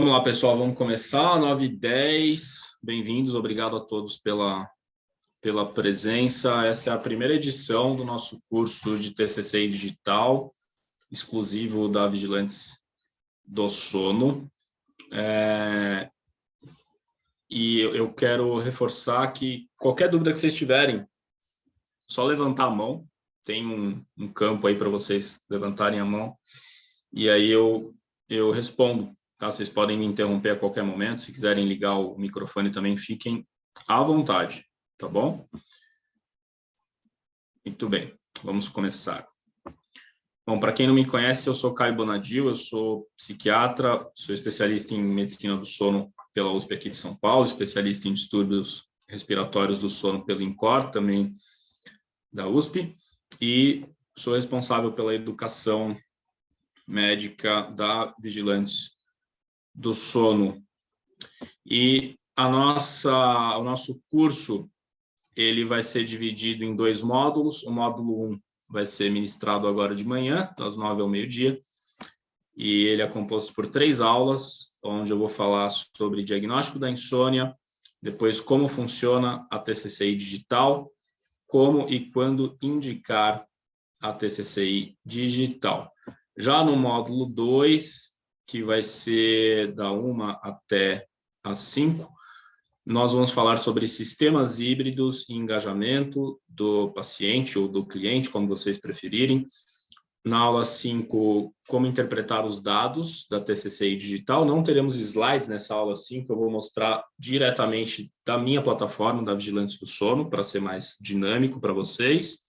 Vamos lá, pessoal, vamos começar, 9h10. Bem-vindos, obrigado a todos pela presença. Essa é a primeira edição do nosso curso de TCC digital, exclusivo da Vigilantes do Sono. E eu quero reforçar que qualquer dúvida que vocês tiverem, só levantar a mão. Tem um campo aí para vocês levantarem a mão. E aí eu respondo. Tá? Vocês podem me interromper a qualquer momento. Se quiserem ligar o microfone também, fiquem à vontade, tá bom? Muito bem, vamos começar. Bom, para quem não me conhece, eu sou Caio Bonadil, eu sou psiquiatra, sou especialista em medicina do sono pela USP aqui de São Paulo, especialista em distúrbios respiratórios do sono pelo INCOR, também da USP, e sou responsável pela educação médica da Vigilantes do Sono. E o nosso curso ele vai ser dividido em 2 módulos. O módulo 1 vai ser ministrado agora de manhã, das 9 ao meio-dia, e ele é composto por 3 aulas, onde eu vou falar sobre diagnóstico da insônia, depois como funciona a TCCI digital, como e quando indicar a TCCI digital. Já no módulo 2, que vai ser da 1 até as 5, nós vamos falar sobre sistemas híbridos e engajamento do paciente ou do cliente, como vocês preferirem. Na aula 5, como interpretar os dados da TCCI digital. Não teremos slides nessa aula 5, eu vou mostrar diretamente da minha plataforma, da Vigilantes do Sono, para ser mais dinâmico para vocês.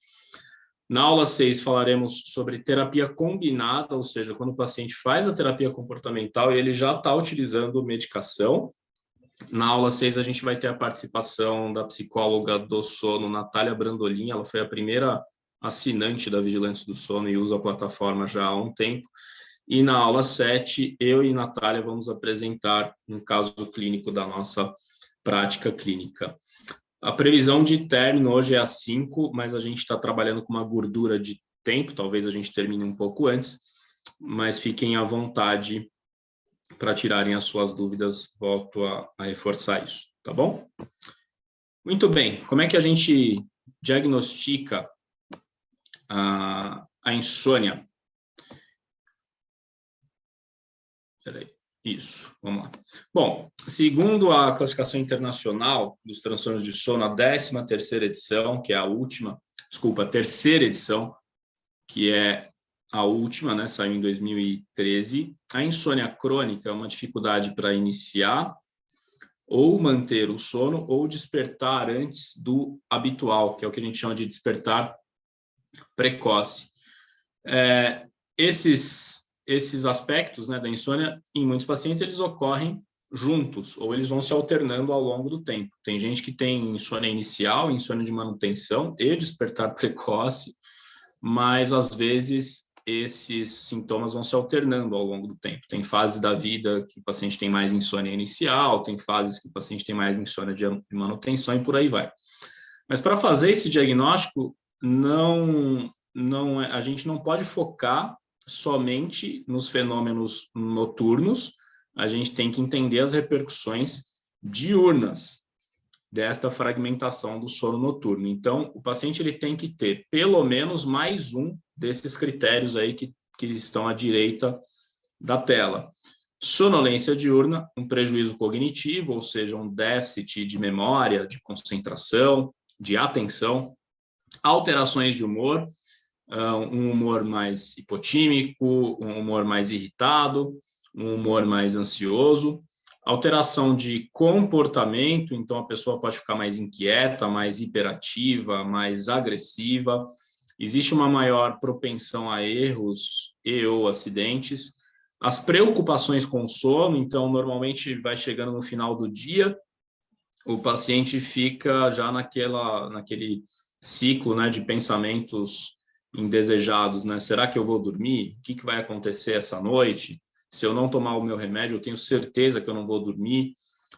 Na aula 6, falaremos sobre terapia combinada, ou seja, quando o paciente faz a terapia comportamental e ele já está utilizando medicação. Na aula 6, a gente vai ter a participação da psicóloga do sono, Natália Brandolin. Ela foi a primeira assinante da Vigilantes do Sono e usa a plataforma já há um tempo. E na aula 7, eu e Natália vamos apresentar um caso clínico da nossa prática clínica. A previsão de término hoje é às 5, mas a gente está trabalhando com uma gordura de tempo, talvez a gente termine um pouco antes, mas fiquem à vontade para tirarem as suas dúvidas, volto a reforçar isso, tá bom? Muito bem, como é que a gente diagnostica a insônia? Peraí. Isso, vamos lá. Bom, segundo a classificação internacional dos transtornos de sono, a 13ª edição, que é a última, desculpa, a 3ª edição, que é a última, né, saiu em 2013, a insônia crônica é uma dificuldade para iniciar ou manter o sono ou despertar antes do habitual, que é o que a gente chama de despertar precoce. Esses aspectos, né, da insônia, em muitos pacientes, eles ocorrem juntos, ou eles vão se alternando ao longo do tempo. Tem gente que tem insônia inicial, insônia de manutenção e despertar precoce, mas, às vezes, esses sintomas vão se alternando ao longo do tempo. Tem fases da vida que o paciente tem mais insônia inicial, tem fases que o paciente tem mais insônia de manutenção e por aí vai. Mas, para fazer esse diagnóstico, a gente não pode focar somente nos fenômenos noturnos, a gente tem que entender as repercussões diurnas desta fragmentação do sono noturno. Então, o paciente ele tem que ter pelo menos mais um desses critérios aí que estão à direita da tela. Sonolência diurna, um prejuízo cognitivo, ou seja, um déficit de memória, de concentração, de atenção, alterações de humor, um humor mais hipotímico, um humor mais irritado, um humor mais ansioso, alteração de comportamento, então a pessoa pode ficar mais inquieta, mais hiperativa, mais agressiva, existe uma maior propensão a erros e ou acidentes, as preocupações com o sono, então normalmente vai chegando no final do dia, o paciente fica já naquele ciclo, né, de pensamentos indesejados, né? Será que eu vou dormir? O que vai acontecer essa noite? Se eu não tomar o meu remédio, eu tenho certeza que eu não vou dormir.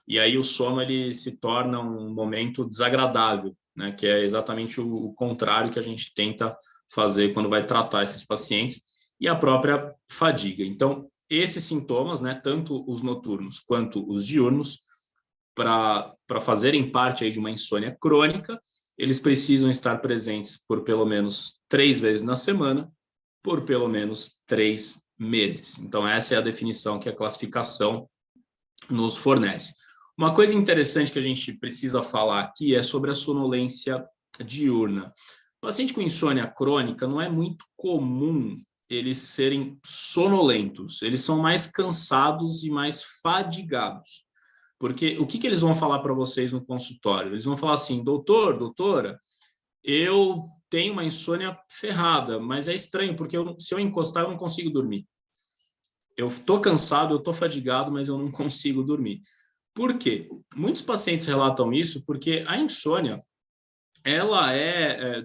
E aí o sono ele se torna um momento desagradável, né? Que é exatamente o contrário que a gente tenta fazer quando vai tratar esses pacientes, e a própria fadiga. Então, esses sintomas, né, tanto os noturnos quanto os diurnos, para fazerem parte aí de uma insônia crônica, eles precisam estar presentes por pelo menos 3 vezes na semana, por pelo menos 3 meses. Então, essa é a definição que a classificação nos fornece. Uma coisa interessante que a gente precisa falar aqui é sobre a sonolência diurna. O paciente com insônia crônica não é muito comum eles serem sonolentos, eles são mais cansados e mais fadigados. Porque o que eles vão falar para vocês no consultório? Eles vão falar assim, doutor, doutora, eu tenho uma insônia ferrada, mas é estranho, porque se eu encostar, eu não consigo dormir. Eu estou cansado, eu estou fadigado, mas eu não consigo dormir. Por quê? Muitos pacientes relatam isso porque a insônia, ela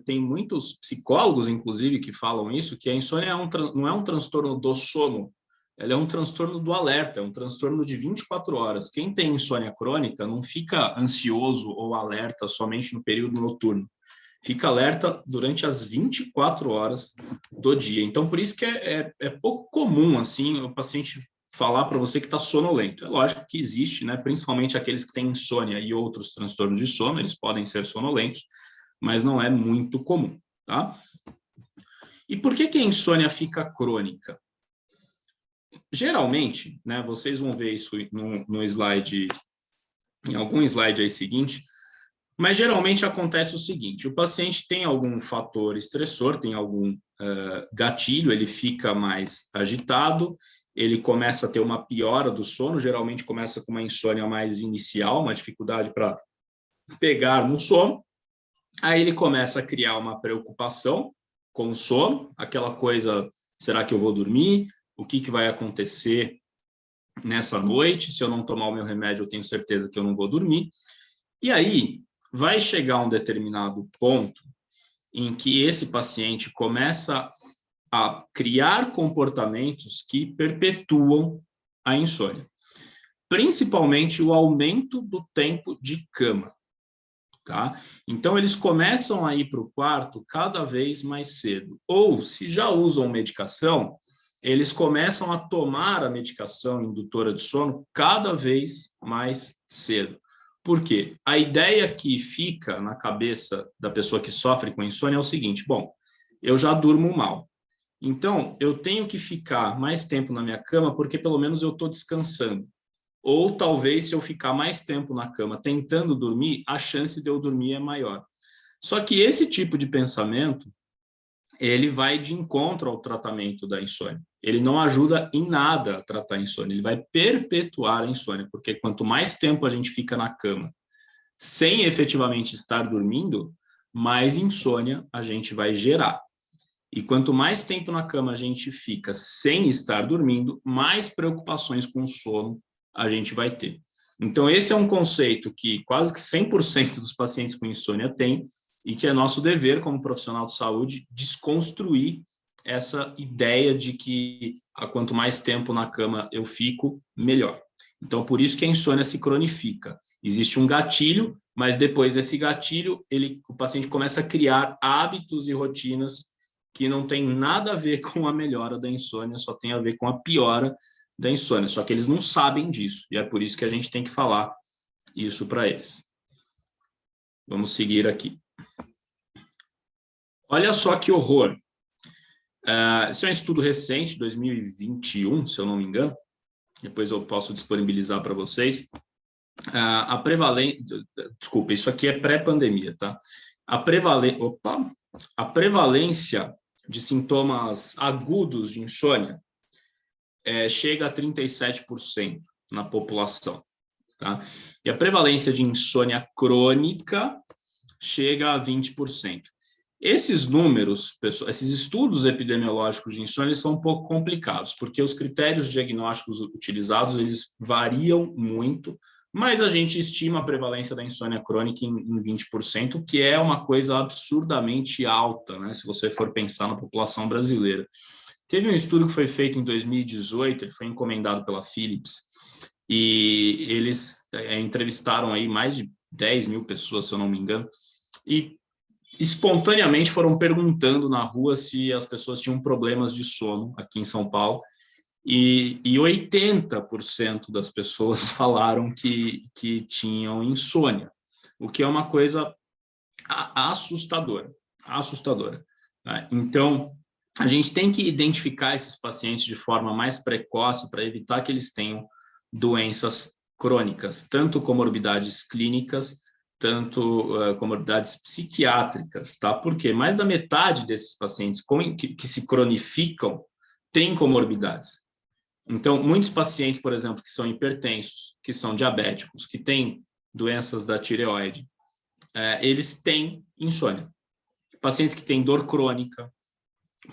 tem muitos psicólogos, inclusive, que falam isso, que a insônia não é um transtorno do sono, ela é um transtorno do alerta, é um transtorno de 24 horas. Quem tem insônia crônica não fica ansioso ou alerta somente no período noturno, fica alerta durante as 24 horas do dia. Então, por isso que é pouco comum, assim, o paciente falar para você que está sonolento. É lógico que existe, né? Principalmente aqueles que têm insônia e outros transtornos de sono, eles podem ser sonolentos, mas não é muito comum, tá? E por que a insônia fica crônica? Geralmente, né, vocês vão ver isso no slide, em algum slide aí seguinte, mas geralmente acontece o seguinte, o paciente tem algum fator estressor, tem algum gatilho, ele fica mais agitado, ele começa a ter uma piora do sono, geralmente começa com uma insônia mais inicial, uma dificuldade para pegar no sono, aí ele começa a criar uma preocupação com o sono, aquela coisa, será que eu vou dormir? O que vai acontecer nessa noite? Se eu não tomar o meu remédio, eu tenho certeza que eu não vou dormir. E aí vai chegar um determinado ponto em que esse paciente começa a criar comportamentos que perpetuam a insônia, principalmente o aumento do tempo de cama. Tá? Então, eles começam a ir para o quarto cada vez mais cedo. Ou, se já usam medicação, eles começam a tomar a medicação indutora de sono cada vez mais cedo. Por quê? A ideia que fica na cabeça da pessoa que sofre com insônia é o seguinte, bom, eu já durmo mal, então eu tenho que ficar mais tempo na minha cama porque pelo menos eu estou descansando. Ou talvez se eu ficar mais tempo na cama tentando dormir, a chance de eu dormir é maior. Só que esse tipo de pensamento, ele vai de encontro ao tratamento da insônia. Ele não ajuda em nada a tratar a insônia, ele vai perpetuar a insônia, porque quanto mais tempo a gente fica na cama sem efetivamente estar dormindo, mais insônia a gente vai gerar. E quanto mais tempo na cama a gente fica sem estar dormindo, mais preocupações com o sono a gente vai ter. Então, esse é um conceito que quase que 100% dos pacientes com insônia têm e que é nosso dever como profissional de saúde desconstruir essa ideia de que quanto mais tempo na cama eu fico, melhor. Então, por isso que a insônia se cronifica. Existe um gatilho, mas depois desse gatilho, o paciente começa a criar hábitos e rotinas que não tem nada a ver com a melhora da insônia, só tem a ver com a piora da insônia. Só que eles não sabem disso, e é por isso que a gente tem que falar isso para eles. Vamos seguir aqui. Olha só que horror. Esse é um estudo recente, 2021, se eu não me engano. Depois eu posso disponibilizar para vocês. A prevalência... Desculpa, isso aqui é pré-pandemia, tá? A prevalência de sintomas agudos de insônia chega a 37% na população. Tá? E a prevalência de insônia crônica chega a 20%. Esses números, esses estudos epidemiológicos de insônia são um pouco complicados, porque os critérios diagnósticos utilizados eles variam muito, mas a gente estima a prevalência da insônia crônica em 20%, que é uma coisa absurdamente alta, né? Se você for pensar na população brasileira. Teve um estudo que foi feito em 2018, ele foi encomendado pela Philips, e eles entrevistaram aí mais de 10 mil pessoas, se eu não me engano, e espontaneamente foram perguntando na rua se as pessoas tinham problemas de sono aqui em São Paulo, e 80% das pessoas falaram que tinham insônia, o que é uma coisa assustadora, assustadora. Tá? Então, a gente tem que identificar esses pacientes de forma mais precoce para evitar que eles tenham doenças crônicas, tanto comorbidades clínicas, tanto comorbidades psiquiátricas, tá? Porque mais da metade desses pacientes que se cronificam têm comorbidades. Então, muitos pacientes, por exemplo, que são hipertensos, que são diabéticos, que têm doenças da tireoide, eles têm insônia. Pacientes que têm dor crônica,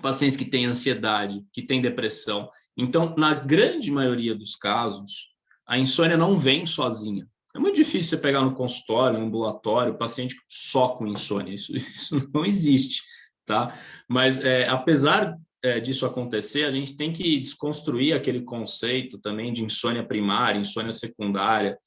pacientes que têm ansiedade, que têm depressão. Então, na grande maioria dos casos, a insônia não vem sozinha. É muito difícil você pegar no consultório, no ambulatório, paciente só com insônia. Isso não existe, tá? Mas, apesar disso acontecer, a gente tem que desconstruir aquele conceito também de insônia primária, insônia secundária.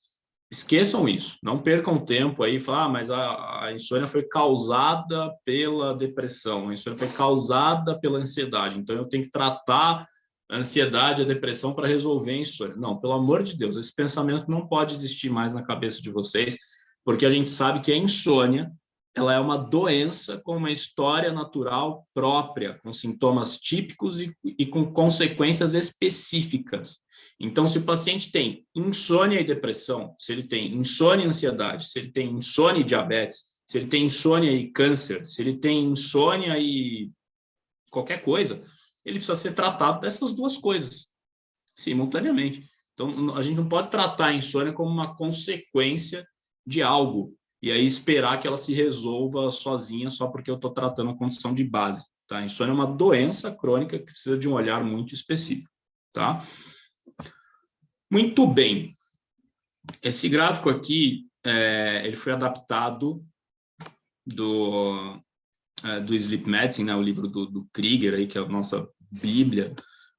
Esqueçam isso, não percam tempo aí e falar, mas a insônia foi causada pela depressão, a insônia foi causada pela ansiedade, então eu tenho que tratar a ansiedade, a depressão para resolver a insônia. Não, pelo amor de Deus, esse pensamento não pode existir mais na cabeça de vocês, porque a gente sabe que a insônia, ela é uma doença com uma história natural própria, com sintomas típicos e com consequências específicas. Então, se o paciente tem insônia e depressão, se ele tem insônia e ansiedade, se ele tem insônia e diabetes, se ele tem insônia e câncer, se ele tem insônia e qualquer coisa, ele precisa ser tratado dessas duas coisas, simultaneamente. Então, a gente não pode tratar a insônia como uma consequência de algo, e aí esperar que ela se resolva sozinha só porque eu estou tratando a condição de base. Tá? A insônia é uma doença crônica que precisa de um olhar muito específico. Tá? Muito bem. Esse gráfico aqui, ele foi adaptado do Sleep Medicine, né, o livro do Krieger, aí, que é a nossa bíblia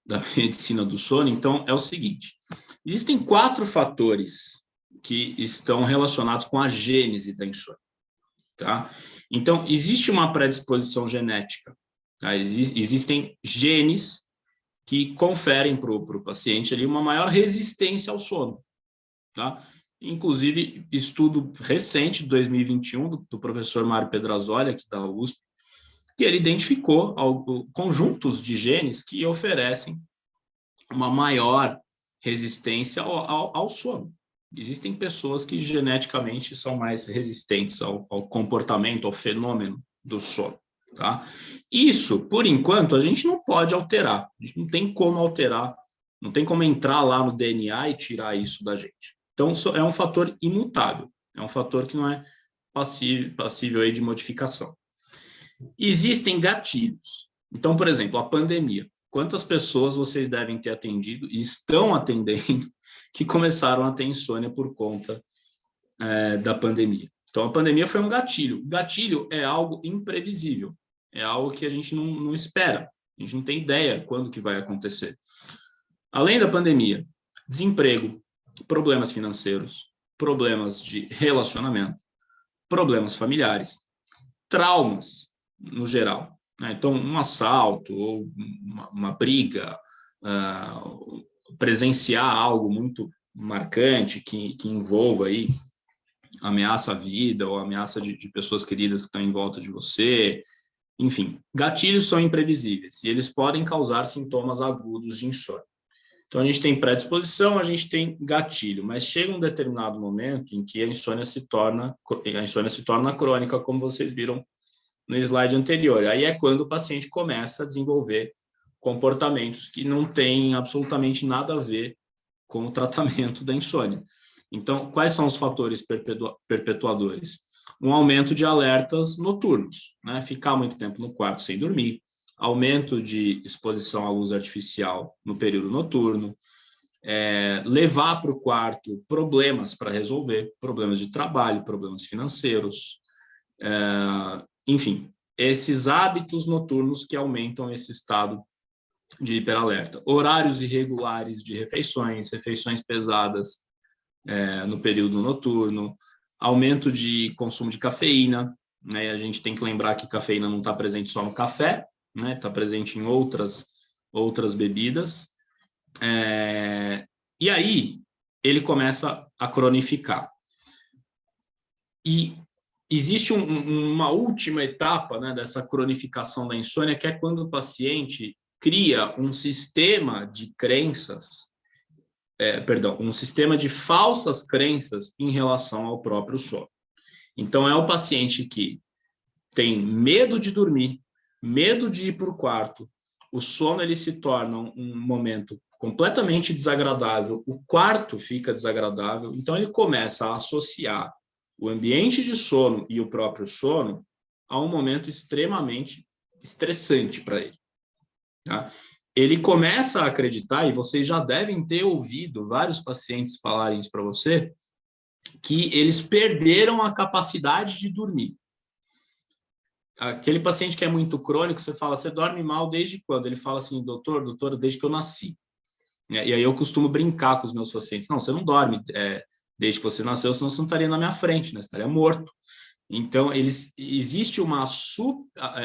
da medicina do sono. Então, é o seguinte, existem 4 fatores que estão relacionados com a gênese da insônia. Tá? Então, existe uma predisposição genética. Tá? Existem genes que conferem para o paciente ali uma maior resistência ao sono. Tá? Inclusive, estudo recente, de 2021, do professor Mário Pedrazzoli, aqui da USP, que ele identificou conjuntos de genes que oferecem uma maior resistência ao sono. Existem pessoas que geneticamente são mais resistentes ao comportamento, ao fenômeno do sono. Tá? Isso, por enquanto, a gente não pode alterar. A gente não tem como alterar, não tem como entrar lá no DNA e tirar isso da gente. Então, é um fator imutável, é um fator que não é passível aí de modificação. Existem gatilhos. Então, por exemplo, a pandemia. Quantas pessoas vocês devem ter atendido e estão atendendo que começaram a ter insônia por conta da pandemia? Então, a pandemia foi um gatilho. Gatilho é algo imprevisível, é algo que a gente não espera, a gente não tem ideia quando que vai acontecer. Além da pandemia, desemprego, problemas financeiros, problemas de relacionamento, problemas familiares, traumas no geral. Né? Então, um assalto ou uma briga, presenciar algo muito marcante que envolva aí ameaça à vida ou ameaça de pessoas queridas que estão em volta de você. Enfim, gatilhos são imprevisíveis e eles podem causar sintomas agudos de insônia. Então, a gente tem predisposição, a gente tem gatilho, mas chega um determinado momento em que a insônia se torna crônica, como vocês viram no slide anterior. Aí é quando o paciente começa a desenvolver comportamentos que não têm absolutamente nada a ver com o tratamento da insônia. Então, quais são os fatores perpetuadores? Um aumento de alertas noturnos, né? Ficar muito tempo no quarto sem dormir, aumento de exposição à luz artificial no período noturno, levar para o quarto problemas para resolver, problemas de trabalho, problemas financeiros, enfim, esses hábitos noturnos que aumentam esse estado de hiperalerta. Horários irregulares de refeições pesadas no período noturno, aumento de consumo de cafeína, né? A gente tem que lembrar que cafeína não está presente só no café, né? Está presente em outras bebidas. E aí ele começa a cronificar. E existe uma última etapa, né, dessa cronificação da insônia, que é quando o paciente cria um sistema de crenças, um sistema de falsas crenças em relação ao próprio sono. Então, é o paciente que tem medo de dormir, medo de ir para o quarto, o sono ele se torna um momento completamente desagradável, o quarto fica desagradável, então ele começa a associar o ambiente de sono e o próprio sono a um momento extremamente estressante para ele. Tá? Ele começa a acreditar, e vocês já devem ter ouvido vários pacientes falarem isso para você, que eles perderam a capacidade de dormir. Aquele paciente que é muito crônico, você fala, você dorme mal desde quando? Ele fala assim, doutora, desde que eu nasci. E aí eu costumo brincar com os meus pacientes, não, você não dorme desde que você nasceu, senão você não estaria na minha frente, né? Você estaria morto. Então, existe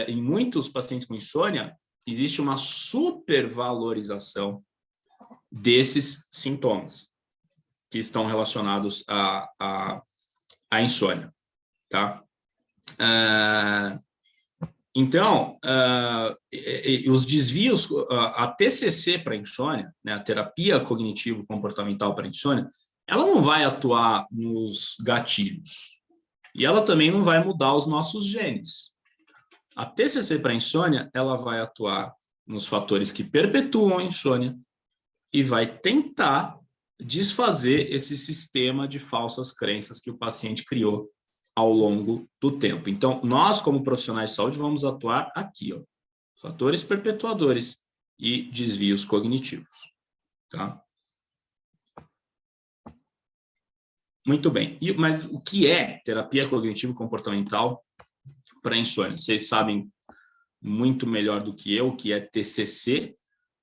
em muitos pacientes com insônia, existe uma supervalorização desses sintomas que estão relacionados à insônia, tá? Então, os desvios, a TCC para insônia, né, a terapia cognitivo-comportamental para insônia, ela não vai atuar nos gatilhos e ela também não vai mudar os nossos genes. A TCC para insônia, ela vai atuar nos fatores que perpetuam a insônia e vai tentar desfazer esse sistema de falsas crenças que o paciente criou ao longo do tempo. Então, nós, como profissionais de saúde, vamos atuar aqui, ó, fatores perpetuadores e desvios cognitivos, tá? Muito bem. Mas o que é terapia cognitivo-comportamental para insônia? Vocês sabem muito melhor do que eu o que é TCC,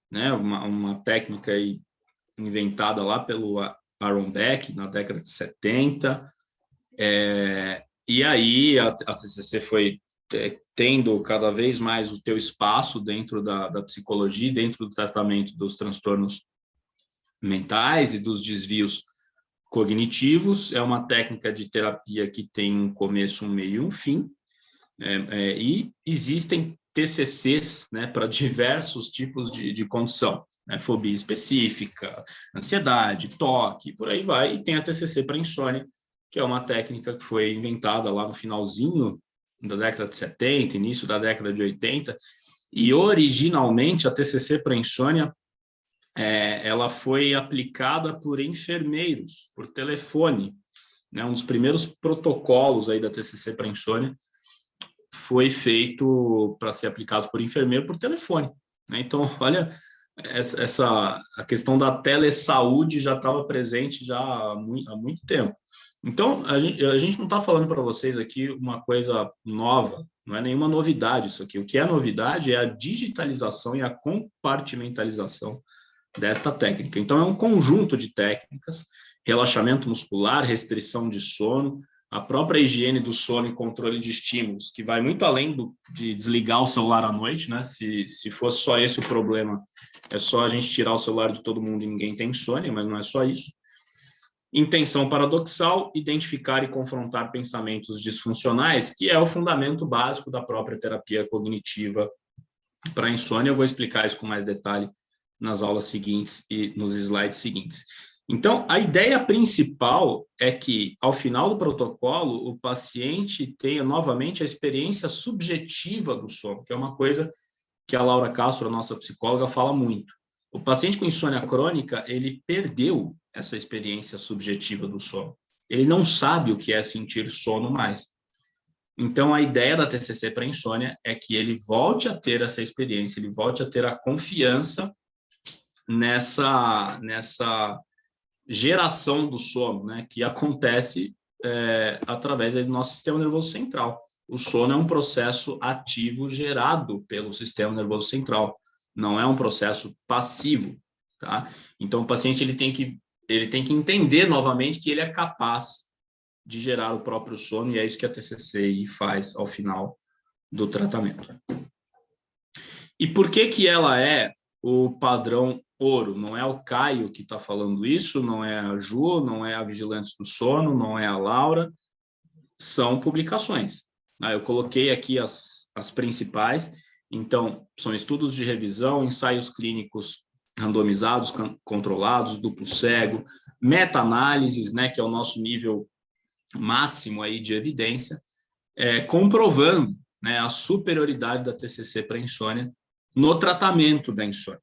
né? Uma técnica aí inventada lá pelo Aaron Beck na década de 70. E aí a TCC foi tendo cada vez mais o teu espaço dentro da psicologia, dentro do tratamento dos transtornos mentais e dos desvios cognitivos. É uma técnica de terapia que tem um começo, um meio e um fim. E existem TCCs, né, para diversos tipos de condição, né, fobia específica, ansiedade, toque, por aí vai. E tem a TCC para insônia, que é uma técnica que foi inventada lá no finalzinho da década de 70, início da década de 80, e originalmente a TCC para insônia ela foi aplicada por enfermeiros, por telefone, né? Um dos primeiros protocolos aí da TCC para insônia foi feito para ser aplicado por enfermeiro por telefone, né? Então, olha, a questão da telesaúde já estava presente já há muito tempo. Então, a gente não está falando para vocês aqui uma coisa nova, não é nenhuma novidade isso aqui. O que é novidade é a digitalização e a compartimentalização desta técnica. Então, é um conjunto de técnicas, relaxamento muscular, restrição de sono, a própria higiene do sono e controle de estímulos, que vai muito além de desligar o celular à noite, né? Se fosse só esse o problema, é só a gente tirar o celular de todo mundo e ninguém tem insônia, mas não é só isso. Intenção paradoxal, identificar e confrontar pensamentos disfuncionais, que é o fundamento básico da própria terapia cognitiva para insônia. Eu vou explicar isso com mais detalhe nas aulas seguintes e nos slides seguintes. Então, a ideia principal é que, ao final do protocolo, o paciente tenha novamente a experiência subjetiva do sono, que é uma coisa que a Laura Castro, a nossa psicóloga, fala muito. O paciente com insônia crônica, ele perdeu essa experiência subjetiva do sono. Ele não sabe o que é sentir sono mais. Então, a ideia da TCC para insônia é que ele volte a ter essa experiência, ele volte a ter a confiança nessa geração do sono, né, que acontece através do nosso sistema nervoso central. O sono é um processo ativo gerado pelo sistema nervoso central, não é um processo passivo, tá? Então, o paciente ele tem que entender novamente que ele é capaz de gerar o próprio sono, e é isso que a TCC faz ao final do tratamento. E por que ela é o padrão ouro, não é o Caio que está falando isso, não é a Ju, não é a Vigilantes do Sono, não é a Laura, são publicações. Eu coloquei aqui as principais. Então, são estudos de revisão, ensaios clínicos randomizados, controlados, duplo cego, meta-análises, né, que é o nosso nível máximo aí de evidência, comprovando, né, a superioridade da TCC para insônia no tratamento da insônia.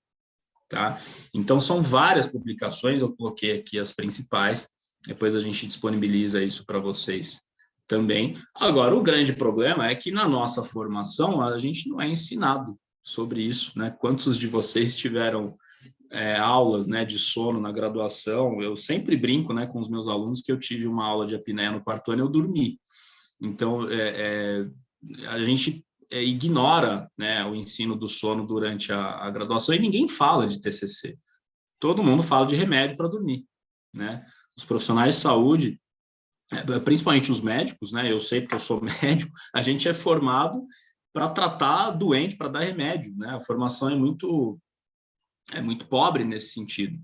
Tá? Então, são várias publicações, eu coloquei aqui as principais, depois a gente disponibiliza isso para vocês também. Agora, o grande problema é que na nossa formação a gente não é ensinado sobre isso, né? Quantos de vocês tiveram aulas, né, de sono na graduação? Eu sempre brinco, né, com os meus alunos que eu tive uma aula de apneia no quarto ano e eu dormi. Então, a gente ignora, né, o ensino do sono durante a graduação e ninguém fala de TCC. Todo mundo fala de remédio para dormir, né? Os profissionais de saúde, principalmente os médicos, né? Eu sei porque eu sou médico, a gente é formado para tratar doente, para dar remédio, né? A formação é muito pobre nesse sentido.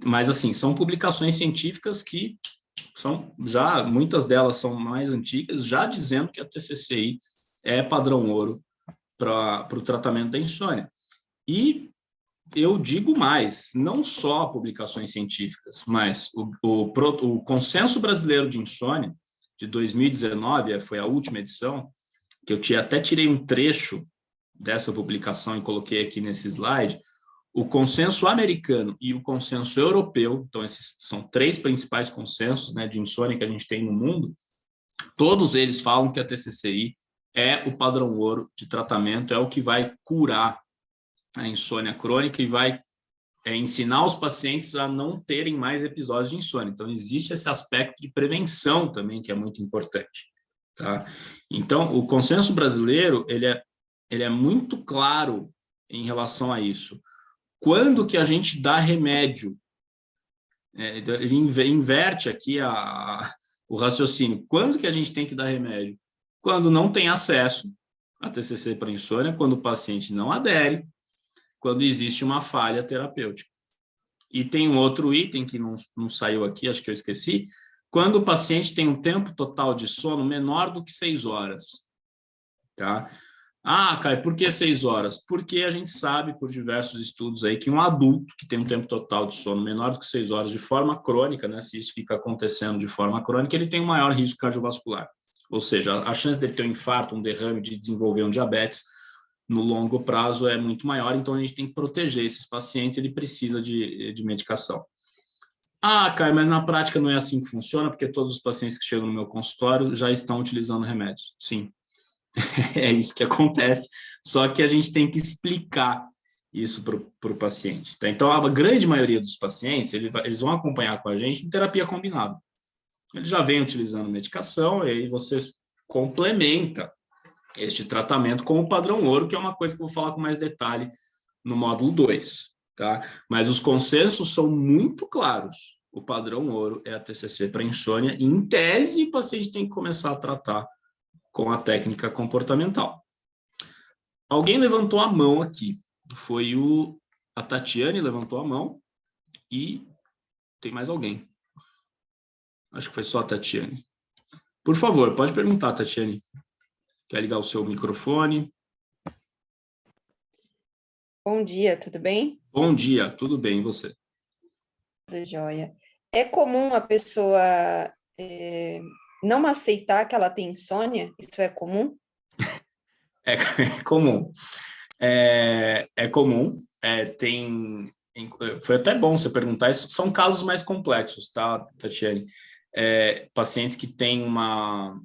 Mas, assim, são publicações científicas que são já, muitas delas são mais antigas, já dizendo que a TCCI é padrão ouro para o tratamento da insônia. E eu digo mais, não só publicações científicas, mas o Consenso Brasileiro de Insônia, de 2019, foi a última edição, que eu até tirei um trecho dessa publicação e coloquei aqui nesse slide. O consenso americano e o consenso europeu, então esses são 3 principais consensos, né, de insônia que a gente tem no mundo, todos eles falam que a TCCI é o padrão ouro de tratamento, é o que vai curar a insônia crônica e vai ensinar os pacientes a não terem mais episódios de insônia. Então, existe esse aspecto de prevenção também, que é muito importante. Tá? Então, o consenso brasileiro, ele é muito claro em relação a isso. Quando que a gente dá remédio? Ele inverte aqui o raciocínio. Quando que a gente tem que dar remédio? Quando não tem acesso a TCC para insônia, quando o paciente não adere, quando existe uma falha terapêutica. E tem um outro item que não saiu aqui, acho que eu esqueci, quando o paciente tem um tempo total de sono menor do que 6 horas. Tá? Caio, por que 6 horas? Porque a gente sabe, por diversos estudos aí, que um adulto que tem um tempo total de sono menor do que 6 horas de forma crônica, né, se isso fica acontecendo de forma crônica, ele tem um maior risco cardiovascular. Ou seja, a chance dele ter um infarto, um derrame, de desenvolver um diabetes, no longo prazo é muito maior, então a gente tem que proteger esses pacientes, ele precisa de medicação. Caio, mas na prática não é assim que funciona, porque todos os pacientes que chegam no meu consultório já estão utilizando remédios. Sim, é isso que acontece, só que a gente tem que explicar isso para o paciente. Tá? Então, a grande maioria dos pacientes, eles vão acompanhar com a gente em terapia combinada. Eles já vêm utilizando medicação, e aí você complementa este tratamento com o padrão ouro, que é uma coisa que eu vou falar com mais detalhe no módulo 2. Tá? Mas os consensos são muito claros. O padrão ouro é a TCC para insônia, e, em tese, o paciente tem que começar a tratar com a técnica comportamental. Alguém levantou a mão aqui. Foi a Tatiane levantou a mão e tem mais alguém. Acho que foi só a Tatiane. Por favor, pode perguntar, Tatiane. Quer ligar o seu microfone? Bom dia, tudo bem? Bom dia, tudo bem, e você? Tudo jóia. É comum a pessoa não aceitar que ela tem insônia? Isso é comum? É comum. É comum. Foi até bom você perguntar isso. São casos mais complexos, tá, Tatiane? Pacientes que têm uma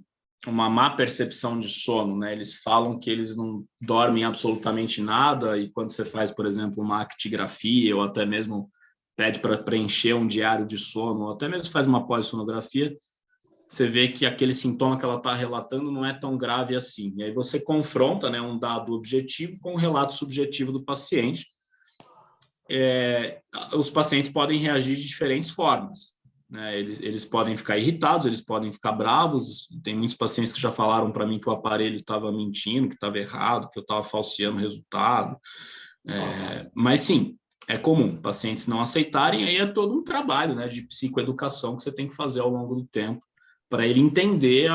má percepção de sono, né? Eles falam que eles não dormem absolutamente nada, e quando você faz, por exemplo, uma actigrafia, ou até mesmo pede para preencher um diário de sono, ou até mesmo faz uma pós-sonografia, você vê que aquele sintoma que ela está relatando não é tão grave assim. E aí você confronta, né, um dado objetivo com o relato subjetivo do paciente. Os pacientes podem reagir de diferentes formas. Né? Eles podem ficar irritados, eles podem ficar bravos. Tem muitos pacientes que já falaram para mim que o aparelho estava mentindo, que estava errado, que eu estava falseando o resultado. Mas sim, é comum pacientes não aceitarem, aí é todo um trabalho, né, de psicoeducação que você tem que fazer ao longo do tempo para ele entender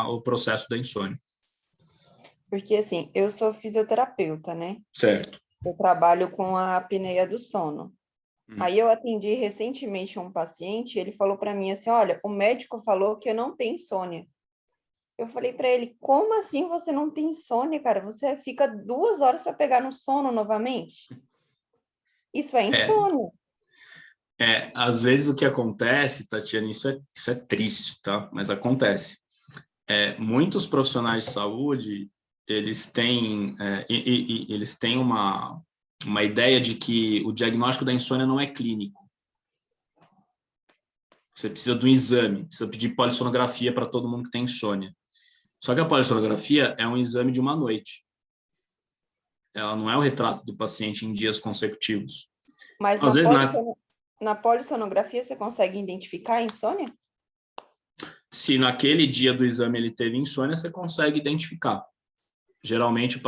o processo da insônia. Porque, assim, eu sou fisioterapeuta, né? Certo. Eu trabalho com a apneia do sono. Hum. Aí eu atendi recentemente um paciente, ele falou para mim assim, olha, o médico falou que eu não tenho insônia. Eu falei para ele, como assim você não tem insônia, cara? Você fica 2 horas para pegar no sono novamente? Isso é É, insônia. às vezes o que acontece, Tatiana, isso é triste, tá? Mas acontece. Muitos profissionais de saúde, eles têm, eles têm uma ideia de que o diagnóstico da insônia não é clínico. Você precisa de um exame, precisa pedir polissonografia para todo mundo que tem insônia. Só que a polissonografia é um exame de uma noite. Ela não é o retrato do paciente em dias consecutivos. Mas Às vezes, na polissonografia você consegue identificar a insônia? se naquele dia do exame ele teve insônia, você consegue identificar. Geralmente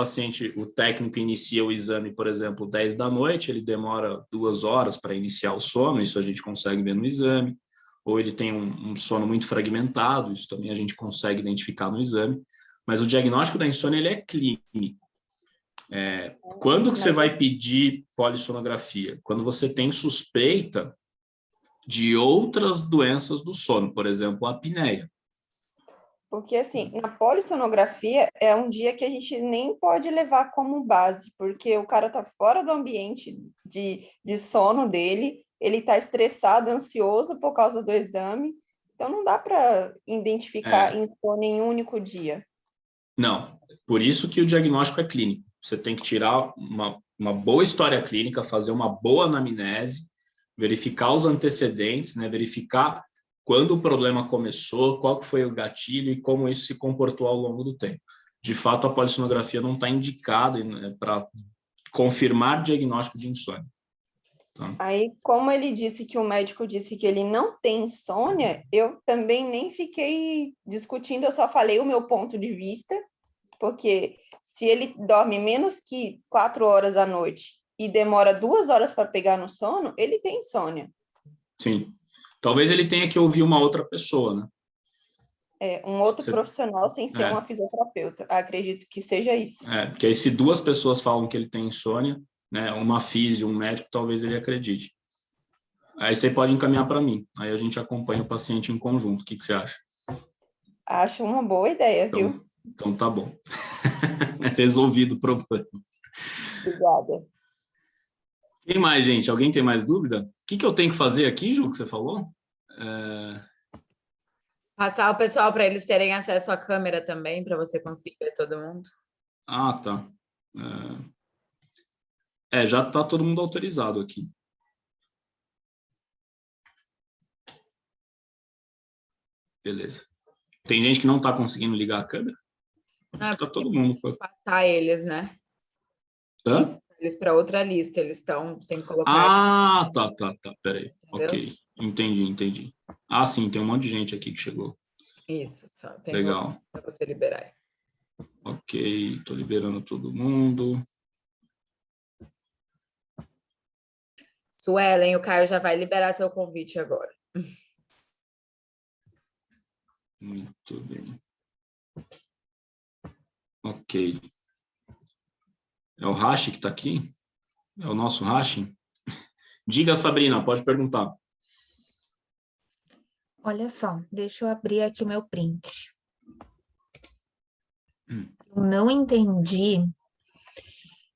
o técnico inicia o exame, por exemplo, 10 da noite, ele demora 2 horas para iniciar o sono, isso a gente consegue ver no exame, ou ele tem um sono muito fragmentado, isso também a gente consegue identificar no exame, mas o diagnóstico da insônia ele é clínico. Quando que você vai pedir polissonografia? Quando você tem suspeita de outras doenças do sono, por exemplo, a apneia. Porque, assim, na polissonografia é um dia que a gente nem pode levar como base, porque o cara tá fora do ambiente de sono dele, ele tá estressado, ansioso por causa do exame, então não dá para identificar insônia em um único dia. Não, por isso que o diagnóstico é clínico. Você tem que tirar uma boa história clínica, fazer uma boa anamnese, verificar os antecedentes, né, verificar quando o problema começou, qual que foi o gatilho e como isso se comportou ao longo do tempo. De fato, a polissonografia não está indicada, né, para confirmar diagnóstico de insônia. Tá? Aí, como ele disse que o médico disse que ele não tem insônia, eu também nem fiquei discutindo, eu só falei o meu ponto de vista, porque se ele dorme menos que 4 horas à noite e demora 2 horas para pegar no sono, ele tem insônia. Sim. Talvez ele tenha que ouvir uma outra pessoa, né? Um outro profissional sem ser uma fisioterapeuta. Acredito que seja isso. Porque aí se duas pessoas falam que ele tem insônia, né, uma fisio, um médico, talvez ele acredite. Aí você pode encaminhar para mim. Aí a gente acompanha o paciente em conjunto. O que você acha? Acho uma boa ideia, viu? Então tá bom. Resolvido o problema. Obrigada. Quem mais, gente? Alguém tem mais dúvida? O que eu tenho que fazer aqui, Ju, que você falou? Passar o pessoal para eles terem acesso à câmera também, para você conseguir ver todo mundo. Ah, tá. Já está todo mundo autorizado aqui. Beleza. Tem gente que não está conseguindo ligar a câmera? Acho que está todo mundo. Passar eles, né? Hã? Eles para outra lista, eles estão sem colocar. Ah, tá. Peraí. Entendeu? Ok. Entendi. Ah, sim, tem um monte de gente aqui que chegou. Isso, só tem Legal. para você liberar. Ok, estou liberando todo mundo. Suelen, o Caio já vai liberar seu convite agora. Muito bem. Ok. É o Rashi que está aqui? É o nosso Rashi? Diga, Sabrina, pode perguntar. Olha só, deixa eu abrir aqui meu print. Eu não entendi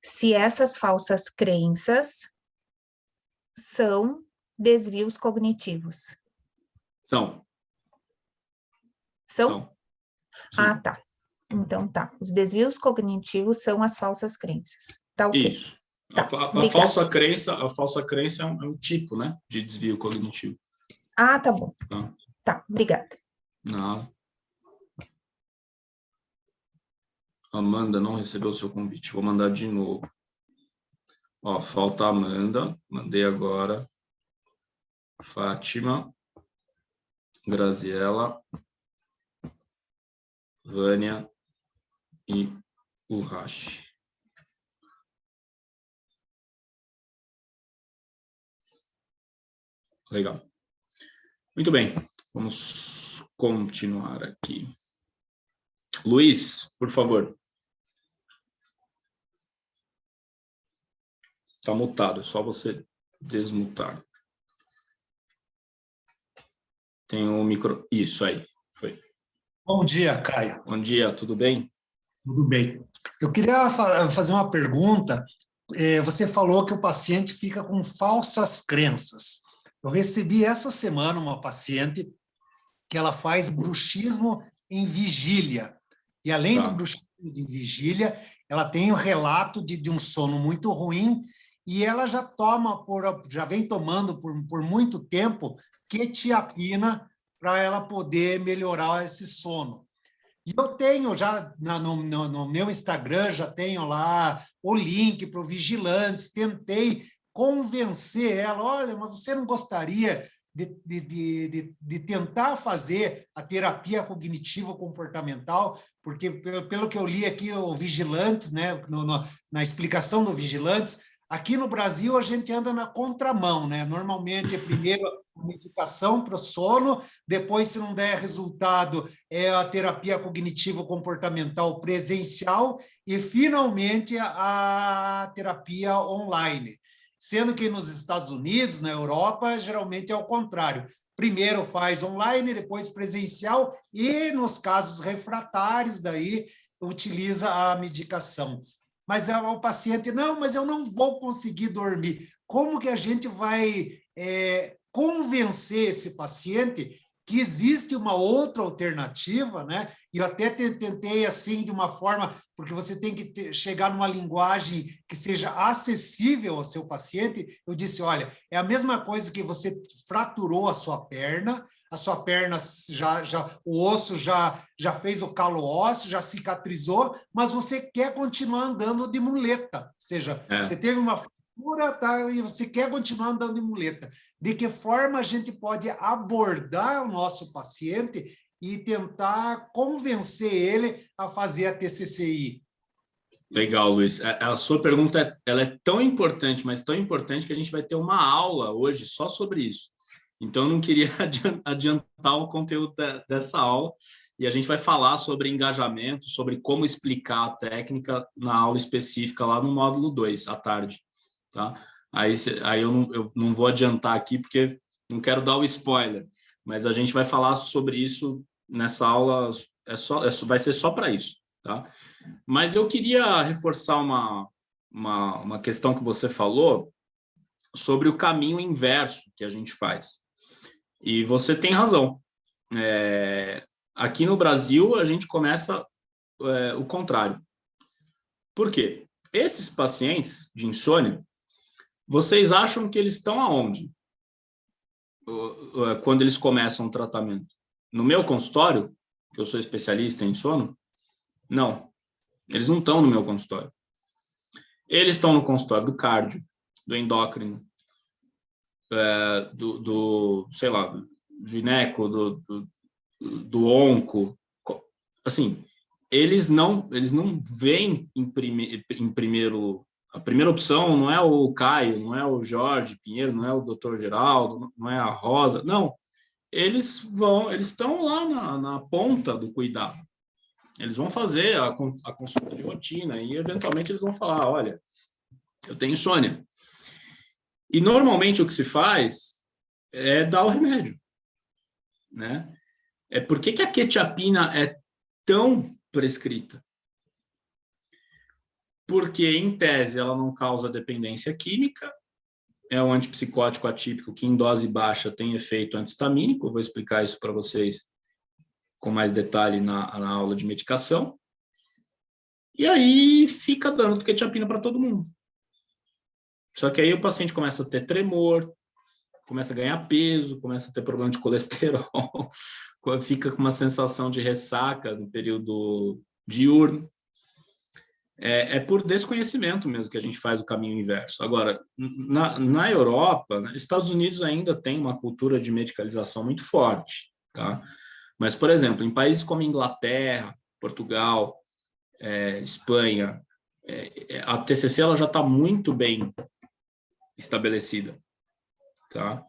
se essas falsas crenças são desvios cognitivos. São. São? Sim. Ah, tá. Então tá. Os desvios cognitivos são as falsas crenças. Tá ok. Isso. Tá, a falsa crença é um tipo, né, de desvio cognitivo. Ah, tá bom. Tá. Tá, obrigada. Não. Amanda não recebeu o seu convite. Vou mandar de novo. Ó, falta a Amanda. Mandei agora. Fátima. Graziela. Vânia e o Rashi. Legal. Muito bem, vamos continuar aqui. Luiz, por favor. Está mutado, é só você desmutar. Tem um micro... Isso aí, foi. Bom dia, Caio. Bom dia, tudo bem? Tudo bem. Eu queria fazer uma pergunta. Você falou que o paciente fica com falsas crenças. Eu recebi essa semana uma paciente que ela faz bruxismo em vigília. E além do bruxismo de vigília, ela tem um relato de um sono muito ruim e ela já vem tomando por muito tempo quetiapina para ela poder melhorar esse sono. E eu tenho já no meu Instagram, já tenho lá o link para o Vigilantes, tentei convencer ela, olha, mas você não gostaria de tentar fazer a terapia cognitivo-comportamental, porque pelo que eu li aqui, o Vigilantes, né, na explicação do Vigilantes, aqui no Brasil a gente anda na contramão, né? Normalmente é primeiro a medicação para o sono, depois, se não der resultado, é a terapia cognitivo-comportamental presencial e, finalmente, a terapia online. Sendo que nos Estados Unidos, na Europa, geralmente é o contrário. Primeiro faz online, depois presencial e, nos casos refratários, daí utiliza a medicação. Mas o paciente, não, mas eu não vou conseguir dormir. Como que a gente vai convencer esse paciente que existe uma outra alternativa, né? E eu até tentei, assim, de uma forma, porque você tem que chegar numa linguagem que seja acessível ao seu paciente. Eu disse, olha, é a mesma coisa que você fraturou a sua perna o osso já fez o calo ósseo, já cicatrizou, mas você quer continuar andando de muleta, ou seja, você teve uma tá, e você quer continuar andando de muleta. De que forma a gente pode abordar o nosso paciente e tentar convencer ele a fazer a TCCI? Legal, Luiz. A sua pergunta ela é tão importante, mas tão importante que a gente vai ter uma aula hoje só sobre isso. Então, eu não queria adiantar o conteúdo dessa aula, e a gente vai falar sobre engajamento, sobre como explicar a técnica na aula específica lá no módulo 2, à tarde. Tá? Aí eu não vou adiantar aqui, porque não quero dar o spoiler, mas a gente vai falar sobre isso nessa aula, vai ser só para isso. Tá? Mas eu queria reforçar uma questão que você falou sobre o caminho inverso que a gente faz. E você tem razão. Aqui no Brasil, a gente começa o contrário. Por quê? Esses pacientes de insônia, vocês acham que eles estão aonde? Quando eles começam o tratamento? No meu consultório, que eu sou especialista em sono? Não. Eles não estão no meu consultório. Eles estão no consultório do cardio, do endócrino, sei lá, do gineco, do onco. Assim, eles não veem em primeiro. A primeira opção não é o Caio, não é o Jorge Pinheiro, não é o Dr. Geraldo, não é a Rosa, não. Eles estão lá na ponta do cuidado. Eles vão fazer a consulta de rotina e, eventualmente, eles vão falar, olha, eu tenho insônia. E, normalmente, o que se faz é dar o remédio. Né? Por que a quetiapina é tão prescrita? Porque, em tese, ela não causa dependência química, é um antipsicótico atípico que, em dose baixa, tem efeito antistamínico. Eu vou explicar isso para vocês com mais detalhe na aula de medicação. E aí fica dando quetiapina para todo mundo. Só que aí o paciente começa a ter tremor, começa a ganhar peso, começa a ter problema de colesterol, fica com uma sensação de ressaca no período diurno. É por desconhecimento mesmo que a gente faz o caminho inverso. Agora, na Europa, né, Estados Unidos ainda tem uma cultura de medicalização muito forte, tá? Mas, por exemplo, em países como Inglaterra, Portugal, Espanha, a TCC ela já está muito bem estabelecida, tá?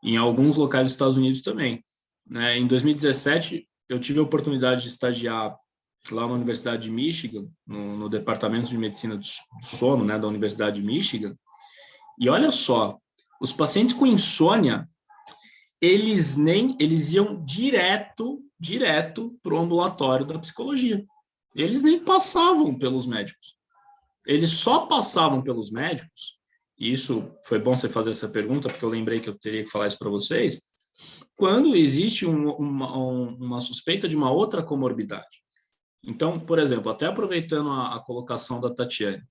em alguns locais dos Estados Unidos também. Né? Em 2017, eu tive a oportunidade de estagiar lá na Universidade de Michigan, no Departamento de Medicina do Sono, né, da Universidade de Michigan, e olha só, os pacientes com insônia, eles iam direto para o ambulatório da psicologia. Eles nem passavam pelos médicos. Eles só passavam pelos médicos, e isso foi bom você fazer essa pergunta, porque eu lembrei que eu teria que falar isso para vocês, quando existe uma suspeita de uma outra comorbidade. Então, por exemplo, até aproveitando a colocação da Tatiane,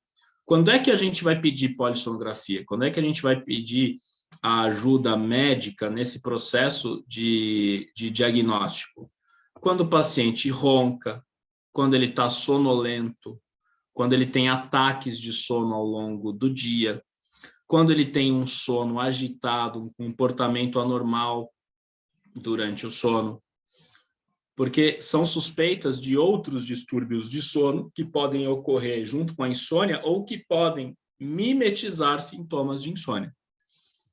quando é que a gente vai pedir polissonografia? Quando é que a gente vai pedir a ajuda médica nesse processo de diagnóstico? Quando o paciente ronca, quando ele está sonolento, quando ele tem ataques de sono ao longo do dia, quando ele tem um sono agitado, um comportamento anormal durante o sono, porque são suspeitas de outros distúrbios de sono que podem ocorrer junto com a insônia ou que podem mimetizar sintomas de insônia.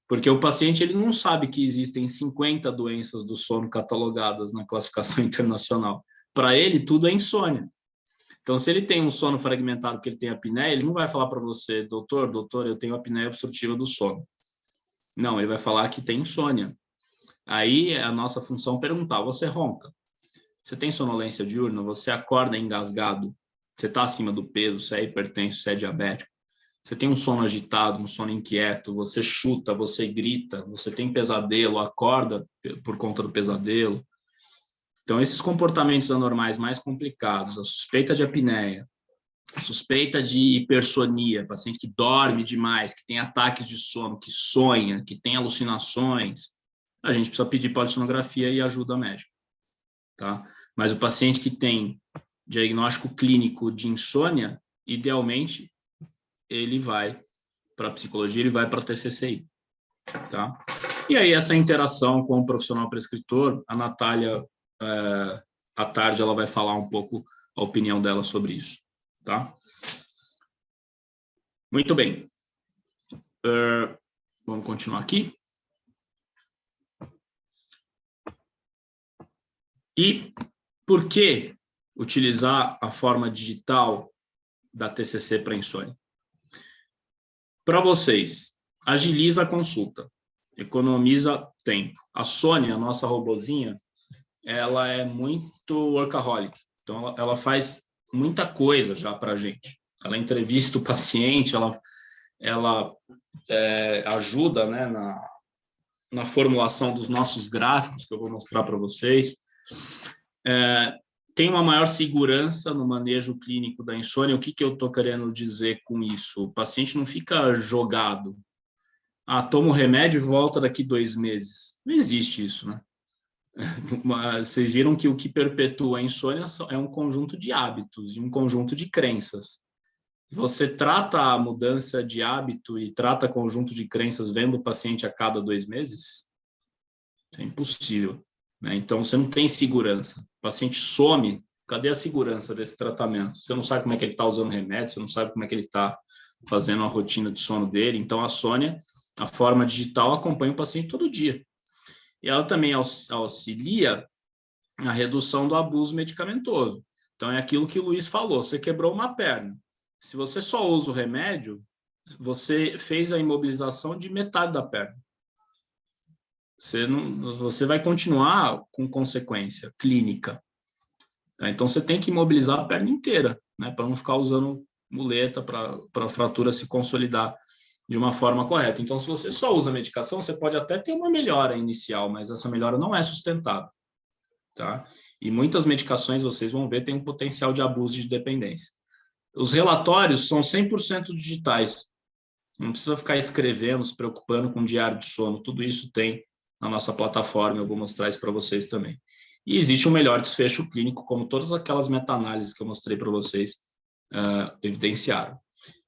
Porque o paciente ele não sabe que existem 50 doenças do sono catalogadas na classificação internacional. Para ele, tudo é insônia. Então, se ele tem um sono fragmentado, que ele tem apneia, ele não vai falar para você, doutor, eu tenho apneia obstrutiva do sono. Não, ele vai falar que tem insônia. Aí é a nossa função perguntar, você ronca? Você tem sonolência diurna? Você acorda engasgado? Você está acima do peso? Você é hipertenso? Você é diabético? Você tem um sono agitado, um sono inquieto? Você chuta? Você grita? Você tem pesadelo? Acorda por conta do pesadelo? Então, esses comportamentos anormais mais complicados, a suspeita de apneia, a suspeita de hipersonia, paciente que dorme demais, que tem ataques de sono, que sonha, que tem alucinações, a gente precisa pedir polissonografia e ajuda médica. Tá? Mas o paciente que tem diagnóstico clínico de insônia, idealmente, ele vai para a psicologia, ele vai para a TCCI. Tá? E aí, essa interação com o profissional prescritor, a Natália, à tarde, ela vai falar um pouco a opinião dela sobre isso. Tá? Muito bem. Vamos continuar aqui. E por que utilizar a forma digital da TCC para insônia? Para vocês, agiliza a consulta, economiza tempo. A Sônia, a nossa robozinha, ela é muito workaholic, então ela faz muita coisa já para a gente. Ela entrevista o paciente, ela ajuda, né, na formulação dos nossos gráficos, que eu vou mostrar para vocês. Tem uma maior segurança no manejo clínico da insônia. O que eu estou querendo dizer com isso? O paciente não fica jogado. Toma o remédio e volta daqui 2 meses. Não existe isso, né? Vocês viram que o que perpetua a insônia é um conjunto de hábitos e um conjunto de crenças. Você trata a mudança de hábito e trata conjunto de crenças vendo o paciente a cada 2 meses? É impossível. Então, você não tem segurança. O paciente some, cadê a segurança desse tratamento? Você não sabe como é que ele está usando remédio, você não sabe como é que ele está fazendo a rotina de sono dele. Então, a Sônia, a forma digital, acompanha o paciente todo dia. E ela também auxilia a redução do abuso medicamentoso. Então, é aquilo que o Luiz falou, você quebrou uma perna. Se você só usa o remédio, você fez a imobilização de metade da perna. Você vai continuar com consequência clínica. Tá? Então, você tem que imobilizar a perna inteira, né, para não ficar usando muleta para a fratura se consolidar de uma forma correta. Então, se você só usa medicação, você pode até ter uma melhora inicial, mas essa melhora não é sustentável. Tá? E muitas medicações, vocês vão ver, têm um potencial de abuso de dependência. Os relatórios são 100% digitais. Não precisa ficar escrevendo, se preocupando com diário de sono. Tudo isso tem na nossa plataforma, eu vou mostrar isso para vocês também. E existe um melhor desfecho clínico, como todas aquelas meta-análises que eu mostrei para vocês evidenciaram.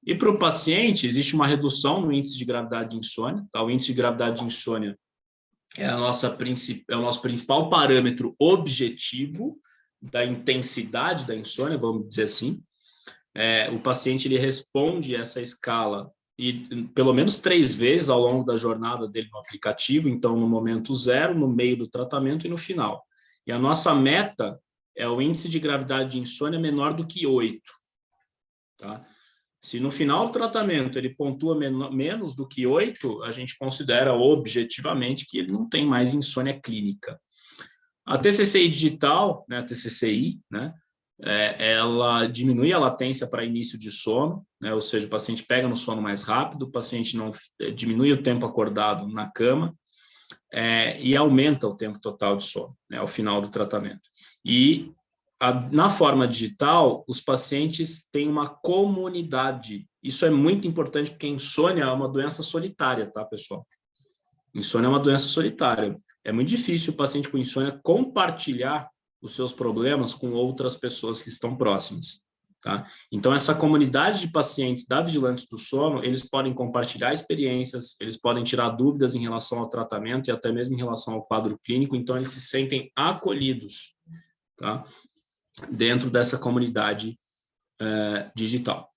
E para o paciente, existe uma redução no índice de gravidade de insônia. Tá? O índice de gravidade de insônia é o nosso principal parâmetro objetivo da intensidade da insônia, vamos dizer assim. O paciente ele responde essa escala e pelo menos 3 vezes ao longo da jornada dele no aplicativo, então no momento 0, no meio do tratamento e no final. E a nossa meta é o índice de gravidade de insônia menor do que 8. Tá? Se no final do tratamento ele pontua menos do que 8, a gente considera objetivamente que ele não tem mais insônia clínica. A TCCI digital, né, a TCCI, né, ela diminui a latência para início de sono, né, ou seja, o paciente pega no sono mais rápido, o paciente não diminui o tempo acordado na cama, e aumenta o tempo total de sono, né, ao final do tratamento. E na forma digital, os pacientes têm uma comunidade. Isso é muito importante, porque insônia é uma doença solitária, tá, pessoal? Insônia é uma doença solitária. É muito difícil o paciente com insônia compartilhar os seus problemas com outras pessoas que estão próximas, tá? Então, essa comunidade de pacientes da Vigilantes do Sono, eles podem compartilhar experiências, eles podem tirar dúvidas em relação ao tratamento e até mesmo em relação ao quadro clínico, então eles se sentem acolhidos, tá? Dentro dessa comunidade digital.